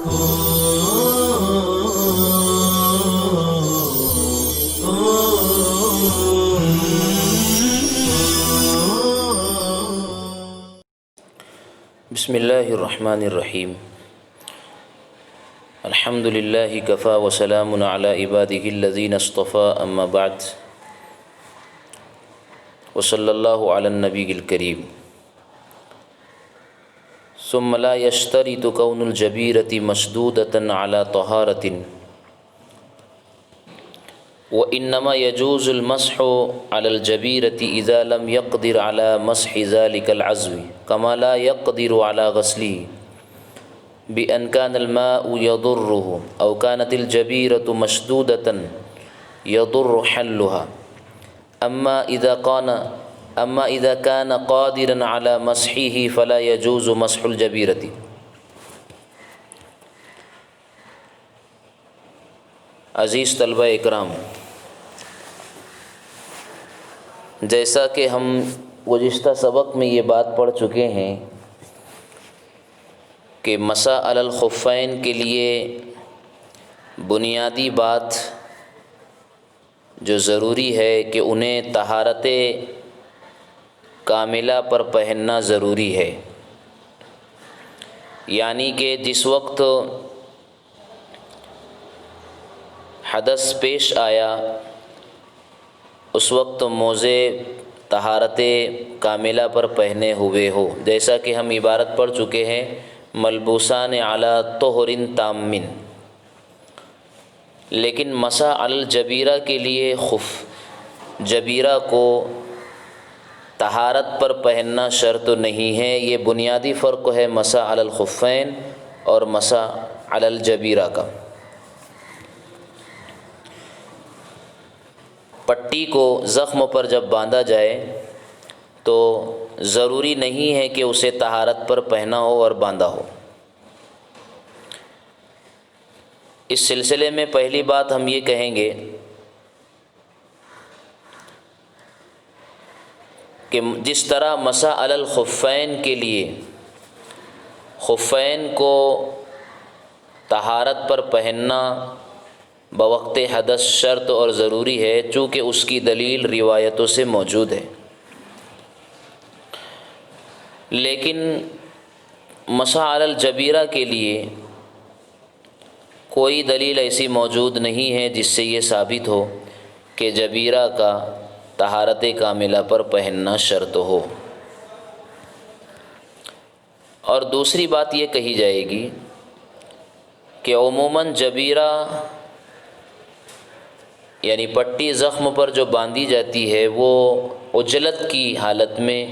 بسم اللہ الرحمن الرحیم الحمد للہ کفا وسلام علی عبادہ الذین اصطفیٰ اما بعد وصلی اللہ علی النبی الکریم ثم لا یشترط کون الجبیرۃ مشدودۃ علی طہارۃ وانما يجوز المسح على الجبیرۃ اذا لم يقدر على مسح ذلك العضو كما لا يقدر على غسله بأن كان الماء يضره أو كانت الجبيرة مشدودة يضر حلها أما إذا كان قادرا على مسحه فلا يجوز مسح الجبيرة. عزیز طلبہ اکرام، جیسا کہ ہم گزشتہ سبق میں یہ بات پڑھ چکے ہیں کہ مسح علی الخفین کے لیے بنیادی بات جو ضروری ہے کہ انہیں طہارت کاملہ پر پہننا ضروری ہے، یعنی کہ جس وقت حدث پیش آیا اس وقت موزے طہارت کاملہ پر پہنے ہوئے ہو، جیسا کہ ہم عبارت پڑھ چکے ہیں ملبوسان علی طہر تام. لیکن مسح علی الجبیرہ کے لیے جبیرہ کو طہارت پر پہننا شرط نہیں ہے. یہ بنیادی فرق ہے مسح علی الخفین اور مسح علی الجبیرہ کا. پٹی کو زخم پر جب باندھا جائے تو ضروری نہیں ہے کہ اسے طہارت پر پہنا ہو اور باندھا ہو. اس سلسلے میں پہلی بات ہم یہ کہیں گے کہ جس طرح مسح علی الخفین کے لیے خفین کو طہارت پر پہننا بوقت حدث شرط اور ضروری ہے، چونکہ اس کی دلیل روایتوں سے موجود ہے، لیکن مسح علی الجبیرہ کے لیے کوئی دلیل ایسی موجود نہیں ہے جس سے یہ ثابت ہو کہ جبیرہ کا طہارت کاملہ پر پہننا شرط ہو. اور دوسری بات یہ کہی جائے گی کہ عموماً جبیرہ یعنی پٹی زخم پر جو باندھی جاتی ہے وہ عجلت کی حالت میں،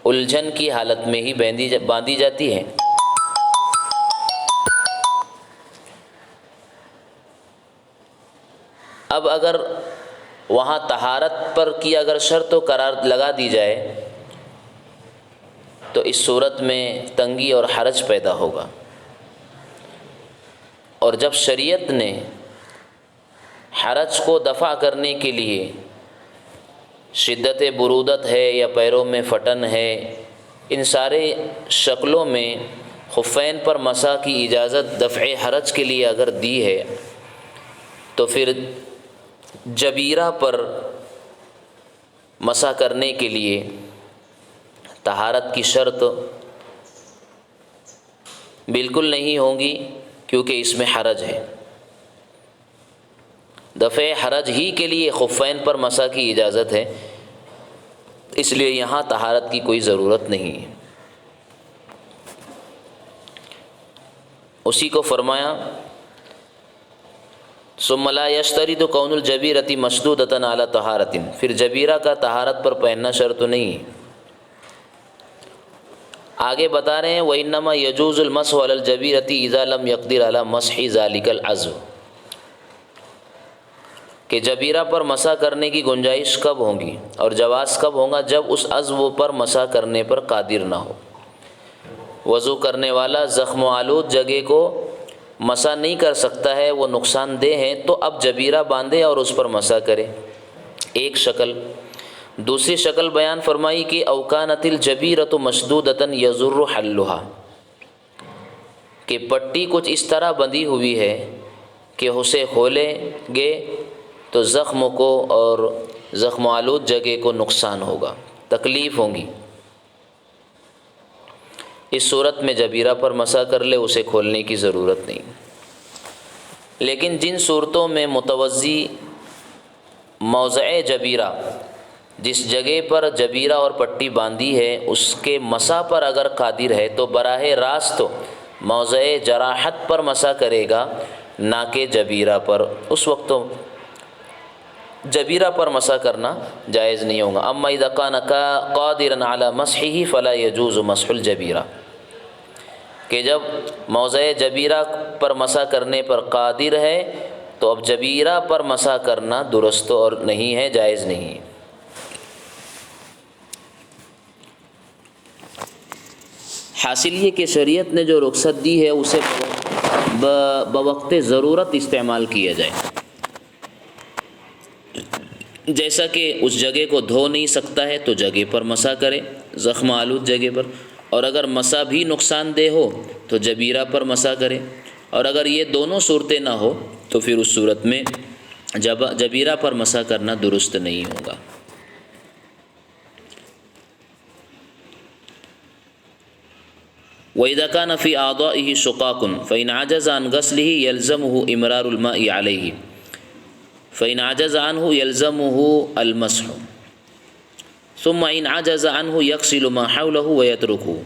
الجھن کی حالت میں ہی باندھی جاتی ہے. اب اگر وہاں طہارت پر کی اگر شرط و قرار لگا دی جائے تو اس صورت میں تنگی اور حرج پیدا ہوگا. اور جب شریعت نے حرج کو دفع کرنے کے لیے شدت برودت ہے یا پیروں میں پھٹن ہے، ان سارے شکلوں میں خفین پر مسح کی اجازت دفع حرج کے لیے اگر دی ہے تو پھر جبیرہ پر مسح کرنے کے لیے طہارت کی شرط بالکل نہیں ہوگی، کیونکہ اس میں حرج ہے. دفع حرج ہی کے لیے خفین پر مسح کی اجازت ہے، اس لیے یہاں طہارت کی کوئی ضرورت نہیں ہے. اسی کو فرمایا ثم لا یشترط کون الجبیرۃ مشدودۃ علی طہارۃ، پھر جبیرہ کا طہارت پر پہننا شرط نہیں ہے. آگے بتا رہے ہیں وانما یجوز المسح علی الجبیرۃ اذا لم یقدر علی مسح ذلک العضو، کہ جبیرہ پر مسح کرنے کی گنجائش کب ہوگی اور جواز کب ہوگا؟ جب اس عضو پر مسح کرنے پر قادر نہ ہو. وضو کرنے والا زخم آلود جگہ کو مسح نہیں کر سکتا ہے، وہ نقصان دہ ہے، تو اب جبیرہ باندھے اور اس پر مسح کرے. ایک شکل. دوسری شکل بیان فرمائی کہ اوکانت الجبیرۃ مشدودۃ یضر حلها، کہ پٹی کچھ اس طرح بندھی ہوئی ہے کہ اسے کھولیں گے تو زخم کو اور زخم آلود جگہ کو نقصان ہوگا، تکلیف ہوں گی۔ اس صورت میں جبیرہ پر مسح کر لے، اسے کھولنے کی ضرورت نہیں۔ لیکن جن صورتوں میں متوضی موضع جبیرہ، جس جگہ پر جبیرہ اور پٹی باندھی ہے اس کے مسح پر اگر قادر ہے تو براہ راست موضع جراحت پر مسح کرے گا، نہ کہ جبیرہ پر۔ اس وقت تو جبیرہ پر مسح کرنا جائز نہیں ہوگا۔ اما اذا كان قادرا على مسحه فلا يجوز مسح الجبیرہ، کہ جب موضع جبیرہ پر مسح کرنے پر قادر ہے تو اب جبیرہ پر مسح کرنا درست اور نہیں ہے، جائز نہیں ہے۔ حاصل یہ کہ شریعت نے جو رخصت دی ہے اسے بوقت ضرورت استعمال کیا جائے، جیسا کہ اس جگہ کو دھو نہیں سکتا ہے تو جگہ پر مسح کرے، زخم آلود جگہ پر، اور اگر مسح بھی نقصان دہ ہو تو جبیرہ پر مسح کرے، اور اگر یہ دونوں صورتیں نہ ہو تو پھر اس صورت میں جبیرہ پر مسح کرنا درست نہیں ہوگا۔ وَإِذَا كَانَ فِي أَعْضَائِهِ شُقَاقٌ فَإِنْ عَجَزَ عَنْ غَسْلِهِ يَلْزَمُهُ إِمْرَارُ الْمَاءِ عَلَيْهِ فَإِنْ عَجَزَ عَنْهُ يَلْزَمُهُ الْمَسْحُ ثُمَّ إِنْ عَجَزَ عَنْهُ يَغْسِلُ مَا حَوْلَهُ وَيَتْرُكُهُ،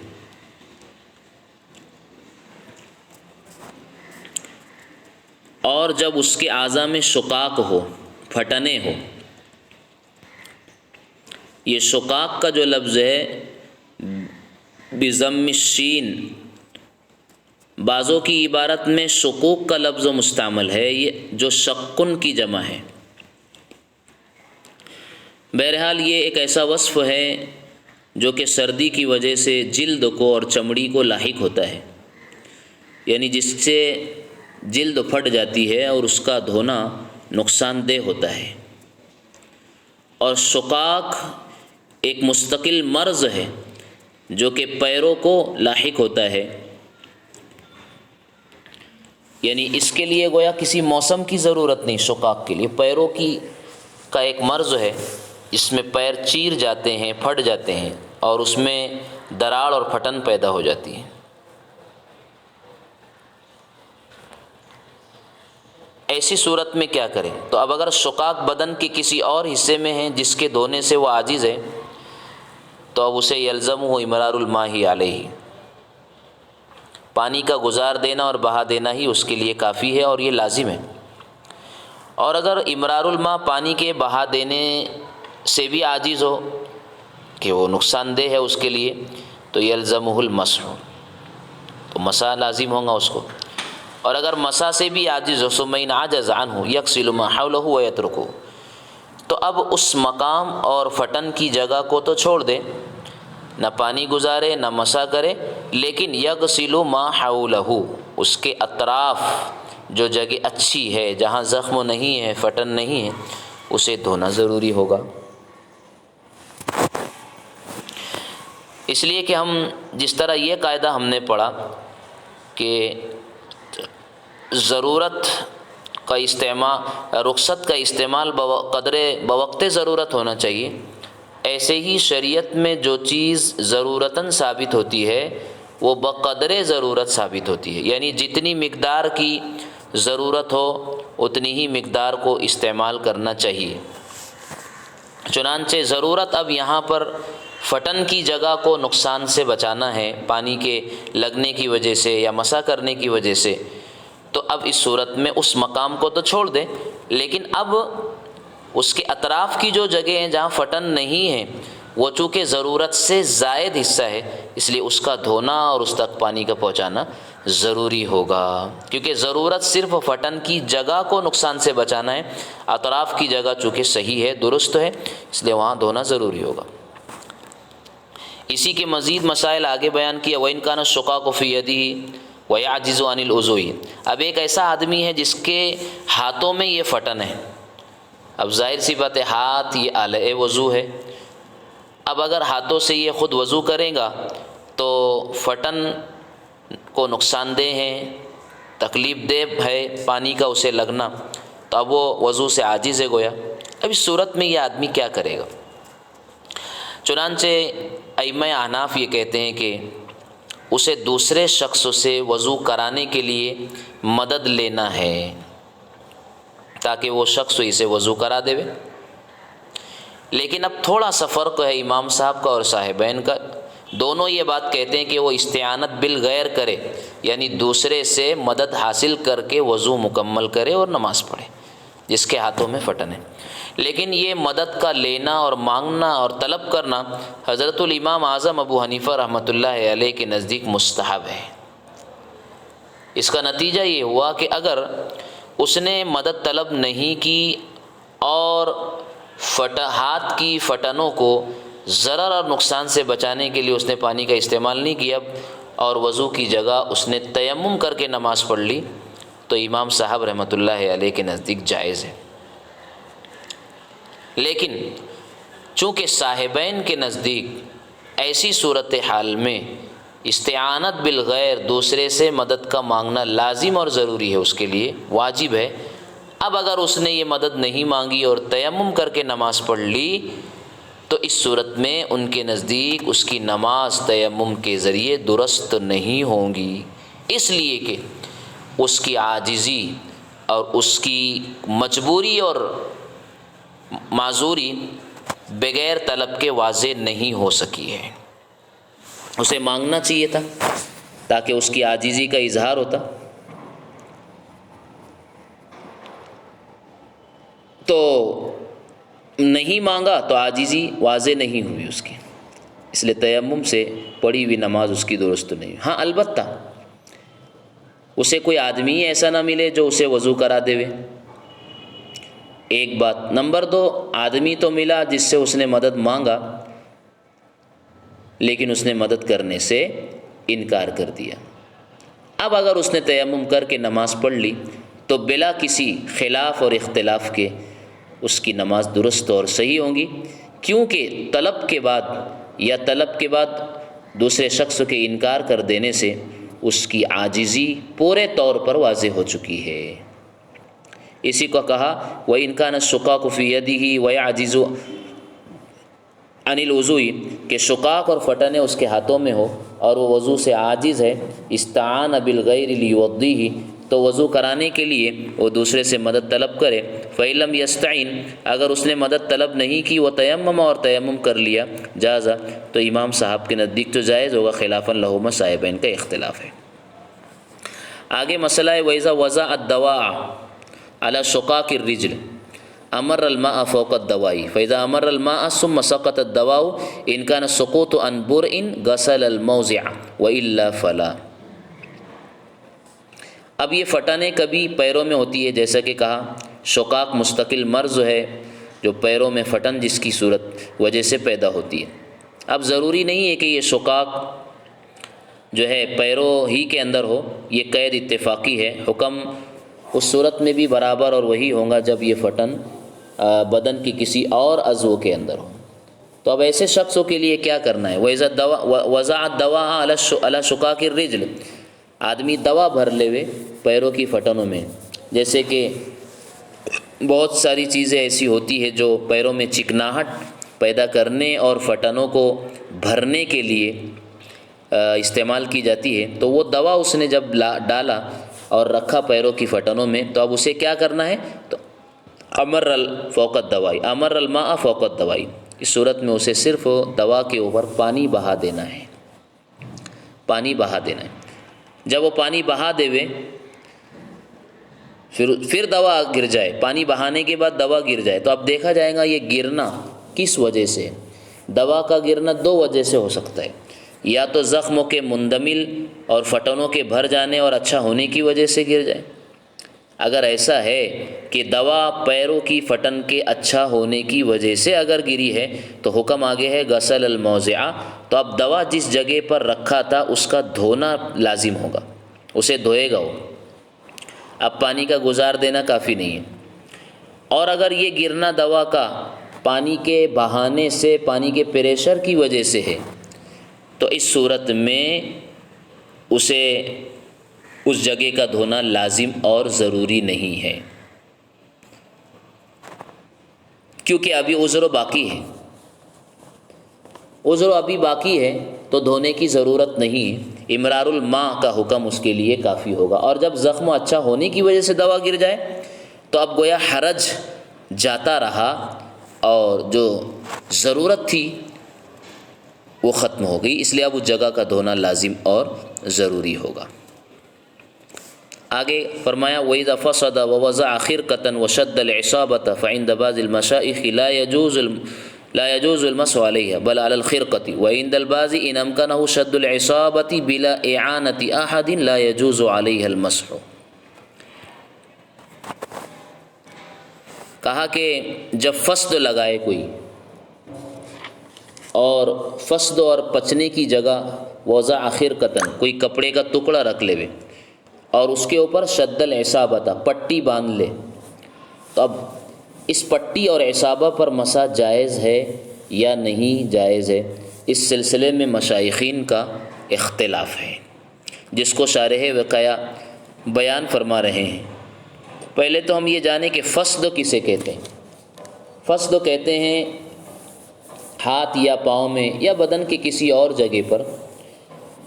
اور جب اس کے اعضاء میں شقاق ہو، پھٹنے ہو، یہ شقاق کا جو لفظ ہے بضم الشین، بعضوں کی عبارت میں شقوق کا لفظ مستعمل ہے، یہ جو شقن کی جمع ہے۔ بہرحال یہ ایک ایسا وصف ہے جو کہ سردی کی وجہ سے جلد کو اور چمڑی کو لاحق ہوتا ہے، یعنی جس سے جلد پھٹ جاتی ہے اور اس کا دھونا نقصان دہ ہوتا ہے۔ اور شقاق ایک مستقل مرض ہے جو کہ پیروں کو لاحق ہوتا ہے، یعنی اس کے لیے گویا کسی موسم کی ضرورت نہیں، شقاق کے لیے پیروں کا ایک مرض ہے جس میں پیر چیر جاتے ہیں، پھٹ جاتے ہیں اور اس میں دراڑ اور پھٹن پیدا ہو جاتی ہے۔ ایسی صورت میں کیا کریں؟ تو اب اگر شقاق بدن کے کسی اور حصے میں ہیں جس کے دھونے سے وہ عاجز ہے تو اب اسے یلزمہ امرار الماء علیہ، پانی کا گزار دینا اور بہا دینا ہی اس کے لیے کافی ہے اور یہ لازم ہے۔ اور اگر امرار الماء پانی کے بہا دینے سے بھی عاجز ہو کہ وہ نقصان دہ ہے اس کے لیے تو یلزمہ المسح، تو مسح لازم ہوگا اس کو۔ اور اگر مسح سے بھی عاجز ہو ثم ان عجز عنہ یغسل ما حولہ ویترکہ، تو اب اس مقام اور پھٹن کی جگہ کو تو چھوڑ دے، نہ پانی گزارے نہ مسح کرے، لیکن یغسل ما حولہ، اس کے اطراف جو جگہ اچھی ہے جہاں زخم نہیں ہے، پھٹن نہیں ہے، اسے دھونا ضروری ہوگا۔ اس لیے کہ ہم جس طرح یہ قاعدہ ہم نے پڑھا کہ ضرورت کا استعمال، رخصت کا استعمال بوقت ضرورت ہونا چاہیے، ایسے ہی شریعت میں جو چیز ضرورتاً ثابت ہوتی ہے وہ بقدر ضرورت ثابت ہوتی ہے، یعنی جتنی مقدار کی ضرورت ہو اتنی ہی مقدار کو استعمال کرنا چاہیے۔ چنانچہ ضرورت اب یہاں پر پھٹن کی جگہ کو نقصان سے بچانا ہے پانی کے لگنے کی وجہ سے یا مسح کرنے کی وجہ سے، تو اب اس صورت میں اس مقام کو تو چھوڑ دیں، لیکن اب اس کے اطراف کی جو جگہ ہیں جہاں پھٹن نہیں ہے وہ چونکہ ضرورت سے زائد حصہ ہے، اس لیے اس کا دھونا اور اس تک پانی کا پہنچانا ضروری ہوگا، کیونکہ ضرورت صرف پھٹن کی جگہ کو نقصان سے بچانا ہے، اطراف کی جگہ چونکہ صحیح ہے، درست ہے، اس لیے وہاں دھونا ضروری ہوگا۔ اسی کے مزید مسائل آگے بیان کیا، وَإِنْ كَانَ الشُّقَاقُ فِي يَدِهِ وَيَعْجِزُ عَنِ الْعُضُوِ، اب ایک ایسا آدمی ہے جس کے ہاتھوں میں یہ پھٹن ہے، اب ظاہر سی بات ہے ہاتھ یہ آلہ وضو ہے، اب اگر ہاتھوں سے یہ خود وضو کرے گا تو پھٹن کو نقصان دہ ہیں، تکلیف دہ ہے پانی کا اسے لگنا، تو اب وہ وضو سے عاجز ہے گویا۔ اب اس صورت میں یہ آدمی کیا کرے گا؟ چنانچہ ائمہ احناف یہ کہتے ہیں کہ اسے دوسرے شخص سے وضو کرانے کے لیے مدد لینا ہے تاکہ وہ شخص اسے وضو کرا دے۔ لیکن اب تھوڑا سا فرق ہے امام صاحب کا اور صاحبین کا، دونوں یہ بات کہتے ہیں کہ وہ استعانت بالغیر کرے، یعنی دوسرے سے مدد حاصل کر کے وضو مکمل کرے اور نماز پڑھے جس کے ہاتھوں میں فٹن ہے۔ لیکن یہ مدد کا لینا اور مانگنا اور طلب کرنا حضرت الامام اعظم ابو حنیفہ رحمۃ اللہ علیہ کے نزدیک مستحب ہے۔ اس کا نتیجہ یہ ہوا کہ اگر اس نے مدد طلب نہیں کی اور ہاتھ کی فٹنوں کو ضرر اور نقصان سے بچانے کے لیے اس نے پانی کا استعمال نہیں کیا اور وضو کی جگہ اس نے تیمم کر کے نماز پڑھ لی، تو امام صاحب رحمۃ اللہ علیہ کے نزدیک جائز ہے۔ لیکن چونکہ صاحبین کے نزدیک ایسی صورتحال میں استعانت بالغیر، دوسرے سے مدد کا مانگنا لازم اور ضروری ہے، اس کے لیے واجب ہے۔ اب اگر اس نے یہ مدد نہیں مانگی اور تیمم کر کے نماز پڑھ لی تو اس صورت میں ان کے نزدیک اس کی نماز تیمم کے ذریعے درست نہیں ہوں گی، اس لیے کہ اس کی عاجزی اور اس کی مجبوری اور معذوری بغیر طلب کے واضح نہیں ہو سکی ہے۔ اسے مانگنا چاہیے تھا تاکہ اس کی عاجزی کا اظہار ہوتا، تو نہیں مانگا تو عاجزی واضح نہیں ہوئی اس کی، اس لیے تیمم سے پڑھی ہوئی نماز اس کی درست نہیں۔ ہاں البتہ اسے کوئی آدمی ایسا نہ ملے جو اسے وضو کرا دے، ایک بات۔ نمبر 2، آدمی تو ملا جس سے اس نے مدد مانگا لیکن اس نے مدد کرنے سے انکار کر دیا۔ اب اگر اس نے تیمم کر کے نماز پڑھ لی تو بلا کسی خلاف اور اختلاف کے اس کی نماز درست اور صحیح ہوں گی، کیونکہ طلب کے بعد یا طلب کے بعد دوسرے شخص کے انکار کر دینے سے اس کی عاجزی پورے طور پر واضح ہو چکی ہے۔ اسی کو کہا وَإِنْ كَانَ الشُّقَاقُ فِي يَدِهِ وَيَعْجِزُ عَنِ الْوُضُوءِ کہ شقاق اور فٹنے اس کے ہاتھوں میں ہو اور وہ وضو سے عاجز ہے، استعان بالغیر لیوضیہ تو وضو کرانے کے لیے وہ دوسرے سے مدد طلب کرے۔ فَإِن لَمْ يَسْتَعِن اگر اس نے مدد طلب نہیں کی وہ تیمم اور تیمم کر لیا جازا تو امام صاحب کے نزدیک تو جائز ہوگا، خلافاً لہما صاحبین کا اختلاف ہے۔ آگے مسئلہ ہے وَإِذَا وَضَعَ الدَّوَاءَ عَلَى شُقَاقِ الرِّجْلِ امر الماء فوق الدواء فاذا امر الماء ثم سقط الدواء ان كان السقوط عن برء غسل الموضع والا فلا۔ اب یہ فٹنیں کبھی پیروں میں ہوتی ہے، جیسا کہ کہا شقاق مستقل مرض ہے جو پیروں میں پھٹن جس کی صورت وجہ سے پیدا ہوتی ہے۔ اب ضروری نہیں ہے کہ یہ شقاق جو ہے پیروں ہی کے اندر ہو، یہ قید اتفاقی ہے، حکم اس صورت میں بھی برابر اور وہی ہوگا جب یہ پھٹن بدن کی کسی اور عضو کے اندر ہو۔ تو اب ایسے شخصوں کے لیے کیا کرنا ہے؟ وَوَضَعَ الدَّوَاءَ عَلَى شُقَاقِ الرِّجْلِ آدمی دوا بھر لے ہوئے پیروں کی پھٹنوں میں، جیسے کہ بہت ساری چیزیں ایسی ہوتی ہے جو پیروں میں چکناہٹ پیدا کرنے اور پھٹنوں کو بھرنے کے لیے استعمال کی جاتی ہے، تو وہ دوا اس نے جب ڈالا اور رکھا پیروں کی پھٹنوں میں تو اب اسے کیا کرنا ہے؟ تو امر فوق الدواء امر الماء فوق الدواء اس صورت میں اسے صرف دوا کے اوپر پانی بہا دینا ہے، پانی بہا دینا ہے۔ جب وہ پانی بہا دے وے پھر دوا گر جائے، پانی بہانے کے بعد دوا گر جائے تو اب دیکھا جائے گا یہ گرنا کس وجہ سے۔ دوا کا گرنا دو وجہ سے ہو سکتا ہے، یا تو زخموں کے مندمل اور پھٹنوں کے بھر جانے اور اچھا ہونے کی وجہ سے گر جائے۔ اگر ایسا ہے کہ دوا پیروں کی پھٹن کے اچھا ہونے کی وجہ سے اگر گری ہے تو حکم آگے ہے غسل الموضع، تو اب دوا جس جگہ پر رکھا تھا اس کا دھونا لازم ہوگا، اسے دھوئے گا وہ، اب پانی کا گزار دینا کافی نہیں ہے۔ اور اگر یہ گرنا دوا کا پانی کے بہانے سے، پانی کے پریشر کی وجہ سے ہے تو اس صورت میں اسے اس جگہ کا دھونا لازم اور ضروری نہیں ہے، کیونکہ ابھی عذر باقی ہے، عذر ابھی باقی ہے تو دھونے کی ضرورت نہیں ہے، امرار الماء کا حکم اس کے لیے کافی ہوگا۔ اور جب زخم اچھا ہونے کی وجہ سے دوا گر جائے تو اب گویا حرج جاتا رہا اور جو ضرورت تھی وہ ختم ہو گئی، اس لیے اب اس جگہ کا دھونا لازم اور ضروری ہوگا۔ آگے فرمایا وَإِذَا فَصَدَ وَوَضَعَ خِرْقَةً وَشَدَّ الْعِصَابَةَ فَعِنْدَ بَعْضِ الْمَشَائِخِ لا يجوز المسح عليها بل على الخرقة وعند البعض إن أمكنه شد العصابة بلا إعانة أحد لا يجوز عليها المسح۔ کہا کہ جب فسد لگائے کوئی اور فسد اور پچنے کی جگہ وضع خرقةً کوئی کپڑے کا ٹکڑا رکھ لے اور اس کے اوپر شد العصابة پٹی باندھ لے، تو اب اس پٹی اور عصابہ پر مسح جائز ہے یا نہیں جائز ہے، اس سلسلے میں مشائخین کا اختلاف ہے، جس کو شارح وقایہ بیان فرما رہے ہیں۔ پہلے تو ہم یہ جانیں کہ فسد کسے کہتے ہیں۔ فسد کہتے ہیں ہاتھ یا پاؤں میں یا بدن کے کسی اور جگہ پر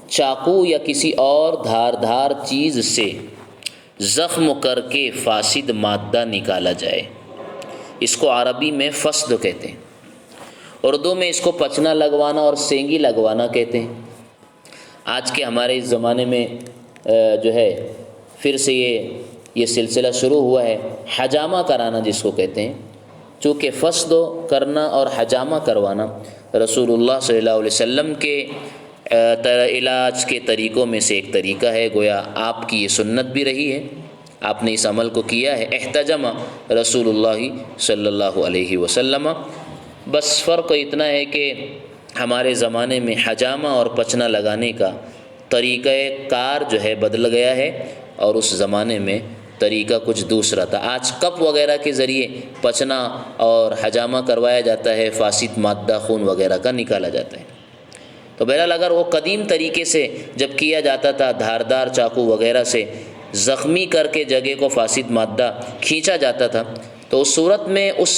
چاقو یا کسی اور دھاردار چیز سے زخم کر کے فاسد مادہ نکالا جائے، اس کو عربی میں فسد کہتے ہیں، اردو میں اس کو پچنا لگوانا اور سینگی لگوانا کہتے ہیں۔ آج کے ہمارے اس زمانے میں جو ہے پھر سے یہ سلسلہ شروع ہوا ہے حجامہ کرانا جس کو کہتے ہیں، چونکہ فسد کرنا اور حجامہ کروانا رسول اللہ صلی اللہ علیہ وسلم کے علاج کے طریقوں میں سے ایک طریقہ ہے، گویا آپ کی یہ سنت بھی رہی ہے، آپ نے اس عمل کو کیا ہے، احتجم رسول اللہ صلی اللہ علیہ وسلم۔ بس فرق اتنا ہے کہ ہمارے زمانے میں حجامہ اور پچنا لگانے کا طریقہ کار جو ہے بدل گیا ہے، اور اس زمانے میں طریقہ کچھ دوسرا تھا۔ آج کپ وغیرہ کے ذریعے پچنا اور حجامہ کروایا جاتا ہے، فاسد مادہ خون وغیرہ کا نکالا جاتا ہے۔ تو بہرحال اگر وہ قدیم طریقے سے جب کیا جاتا تھا دھاردار چاقو وغیرہ سے زخمی کر کے جگہ کو فاسد مادہ کھینچا جاتا تھا، تو اس صورت میں اس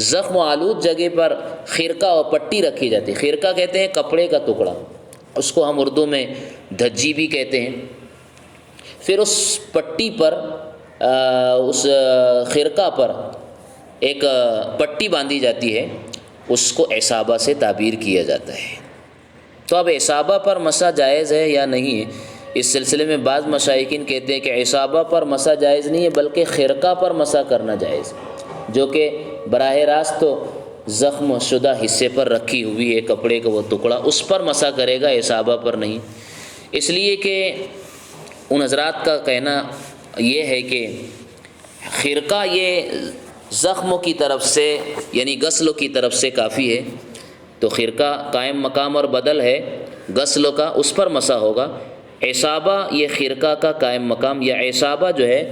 زخم آلود جگہ پر خرقہ اور پٹی رکھی جاتی۔ خرقہ کہتے ہیں کپڑے کا ٹکڑا، اس کو ہم اردو میں دھجی بھی کہتے ہیں۔ پھر اس پٹی پر اس خرقہ پر ایک پٹی باندھی جاتی ہے، اس کو عصابہ سے تعبیر کیا جاتا ہے۔ تو اب عصابہ پر مسح جائز ہے یا نہیں ہے، اس سلسلے میں بعض مشائخین کہتے ہیں کہ عصابہ پر مسح جائز نہیں ہے بلکہ خرقہ پر مسح کرنا جائز ہے، جو کہ براہ راست تو زخم شدہ حصے پر رکھی ہوئی ہے کپڑے کا وہ ٹکڑا، اس پر مسح کرے گا، عصابہ پر نہیں، اس لیے کہ ان حضرات کا کہنا یہ ہے کہ خرقہ یہ زخموں کی طرف سے یعنی غسلوں کی طرف سے کافی ہے، تو خرقہ قائم مقام اور بدل ہے غسلوں کا، اس پر مسح ہوگا۔ عصابہ یہ خرقہ کا قائم مقام، یا عصابہ جو ہے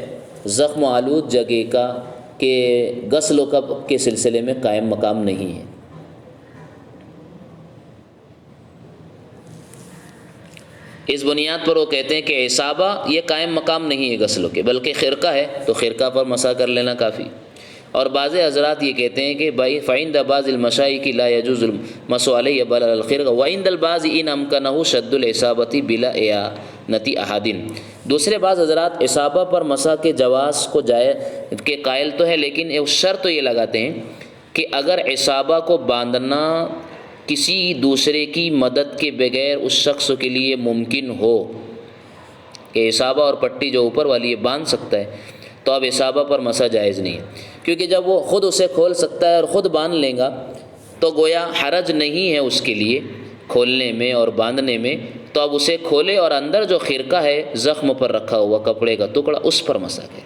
زخم آلود جگہ کا کہ غسلوں کا کے سلسلے میں قائم مقام نہیں ہے۔ اس بنیاد پر وہ کہتے ہیں کہ عصابہ یہ قائم مقام نہیں ہے غسلوں کے، بلکہ خرقہ ہے، تو خرقہ پر مسح کر لینا کافی۔ اور بعض حضرات یہ کہتے ہیں کہ بھائی فعند بعض المشائخ لا يجوز المسح علیہ بل علی الخرقہ وعند البعض ان امکنہ شد العصابۃ بلا اعانۃ احد۔ دوسرے بعض حضرات عصابہ پر مسح کے جواز کو جائز کے قائل تو ہے، لیکن ایک شرط یہ لگاتے ہیں کہ اگر عصابہ کو باندھنا کسی دوسرے کی مدد کے بغیر اس شخص کے لیے ممکن ہو، کہ عصابہ اور پٹی جو اوپر والی ہے باندھ سکتا ہے، تو اب عصابہ پر مسح جائز نہیں ہے، کیونکہ جب وہ خود اسے کھول سکتا ہے اور خود باندھ لے گا تو گویا حرج نہیں ہے اس کے لیے کھولنے میں اور باندھنے میں، تو اب اسے کھولے اور اندر جو خرقہ ہے زخم پر رکھا ہوا کپڑے کا ٹکڑا اس پر مسح کرے۔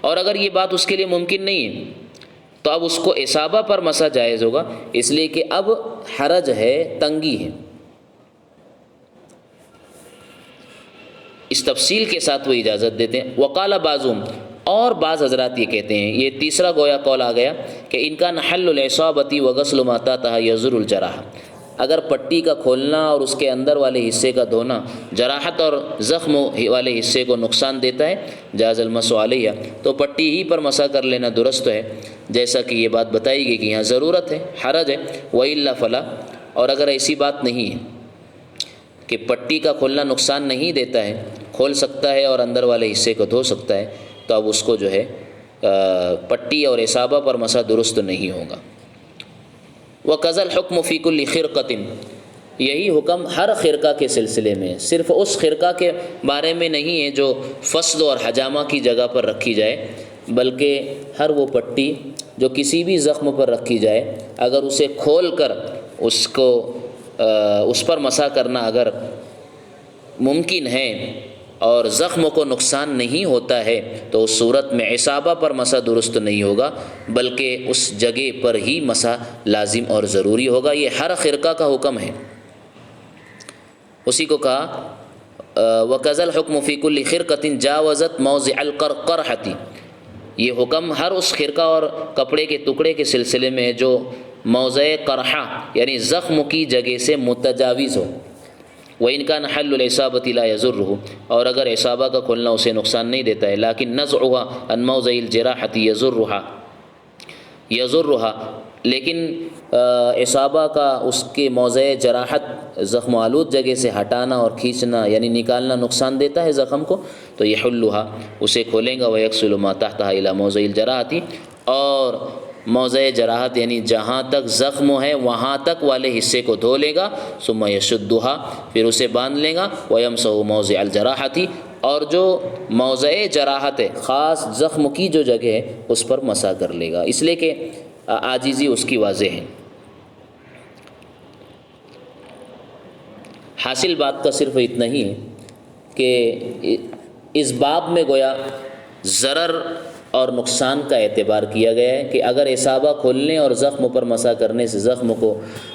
اور اگر یہ بات اس کے لیے ممکن نہیں ہے تو اب اس کو عصابہ پر مسح جائز ہوگا، اس لیے کہ اب حرج ہے، تنگی ہے۔ اس تفصیل کے ساتھ وہ اجازت دیتے ہیں۔ وقال بعضهم، اور بعض حضرات یہ کہتے ہیں، یہ تیسرا گویا قول آ گیا کہ ان کا نحل العصابۃ وغسل ما تحتها یضر الجراح، اگر پٹی کا کھولنا اور اس کے اندر والے حصے کا دھونا جراحت اور زخم والے حصے کو نقصان دیتا ہے جاز المسح علیہ، تو پٹی ہی پر مسح کر لینا درست ہے، جیسا کہ یہ بات بتائی گئی کہ یہاں ضرورت ہے، حرج ہے، وَإِلَّا فَلَا۔ اور اگر ایسی بات نہیں ہے کہ پٹی کا کھولنا نقصان نہیں دیتا ہے، کھول سکتا ہے اور اندر والے حصے کو دھو سکتا ہے، تو اب اس کو جو ہے پٹی اور اصابہ پر مسح درست نہیں ہوگا۔ وَكَذَا الْحُكْمُ فِي كُلِّ خِرْقَةٍ، یہی حکم ہر خرقہ کے سلسلے میں، صرف اس خرقہ کے بارے میں نہیں ہے جو فصد اور حجامہ کی جگہ پر رکھی جائے، بلکہ ہر وہ پٹی جو کسی بھی زخم پر رکھی جائے، اگر اسے کھول کر اس پر مسح کرنا اگر ممکن ہے اور زخم کو نقصان نہیں ہوتا ہے، تو اس صورت میں اصابہ پر مسح درست نہیں ہوگا، بلکہ اس جگہ پر ہی مسح لازم اور ضروری ہوگا۔ یہ ہر خرقہ کا حکم ہے۔ اسی کو کہا وَكَذَا الْحُكْمُ فِي كُلِّ خِرْقَةٍ جَاوَزَتْ مَوْضِعَ الْقَرْحَةِ، یہ حکم ہر اس خرقہ اور کپڑے کے ٹکڑے کے سلسلے میں ہے جو موضع قرحہ یعنی زخم کی جگہ سے متجاوز ہو۔ وَإِنْ كَانَ حَلُّ الْإِصَابَةِ لَا يَضُرُّهُ، اور اگر اصابہ کا کھولنا اسے نقصان نہیں دیتا ہے، لیکن نزعها عن موضع الجراحة يضرها، لیکن اصابہ کا اس کے موضع جراحت زخم آلود جگہ سے ہٹانا اور کھینچنا یعنی نکالنا نقصان دیتا ہے زخم کو، تو يحلها، اسے کھولیں گا، ويغسل ما تحتها الى موضع الجراحة، اور موضع جراحت یعنی جہاں تک زخم ہے وہاں تک والے حصے کو دھو لے گا، ثم يشدها، پھر اسے باندھ لے گا، ويمسح موضع الجراحة، اور جو موضع جراحت ہے خاص زخم کی جو جگہ ہے اس پر مسح کر لے گا، اس لیے کہ عاجزی اس کی واضح ہے۔ حاصل بات کا صرف اتنا ہی ہے کہ اس باب میں گویا ضرر اور نقصان کا اعتبار کیا گیا ہے کہ اگر اصابہ کھولنے اور زخم پر مسح کرنے سے زخم کو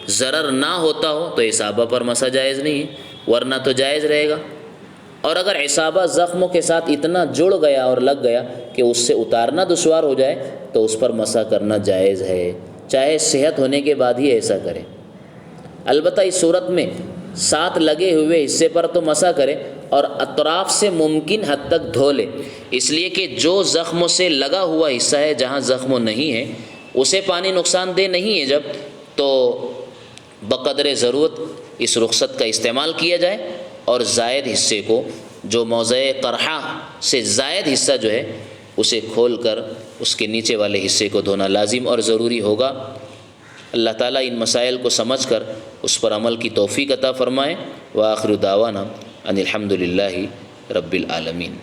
ضرر نہ ہوتا ہو تو اصابہ پر مسح جائز نہیں ہے، ورنہ تو جائز رہے گا، اور اگر اصابہ زخموں کے ساتھ اتنا جڑ گیا اور لگ گیا کہ اس سے اتارنا دشوار ہو جائے تو اس پر مسح کرنا جائز ہے، چاہے صحت ہونے کے بعد ہی ایسا کرے۔ البتہ اس صورت میں ساتھ لگے ہوئے حصے پر تو مسح کرے اور اطراف سے ممکن حد تک دھو لے، اس لیے کہ جو زخموں سے لگا ہوا حصہ ہے جہاں زخم نہیں ہے اسے پانی نقصان دہ نہیں ہے، جب تو بقدر ضرورت اس رخصت کا استعمال کیا جائے، اور زائد حصے کو جو موضع قرحہ سے زائد حصہ جو ہے اسے کھول کر اس کے نیچے والے حصے کو دھونا لازم اور ضروری ہوگا۔ اللہ تعالیٰ ان مسائل کو سمجھ کر اس پر عمل کی توفیق عطا فرمائے۔ وآخر دعوانا ان الحمد للہ رب العالمین۔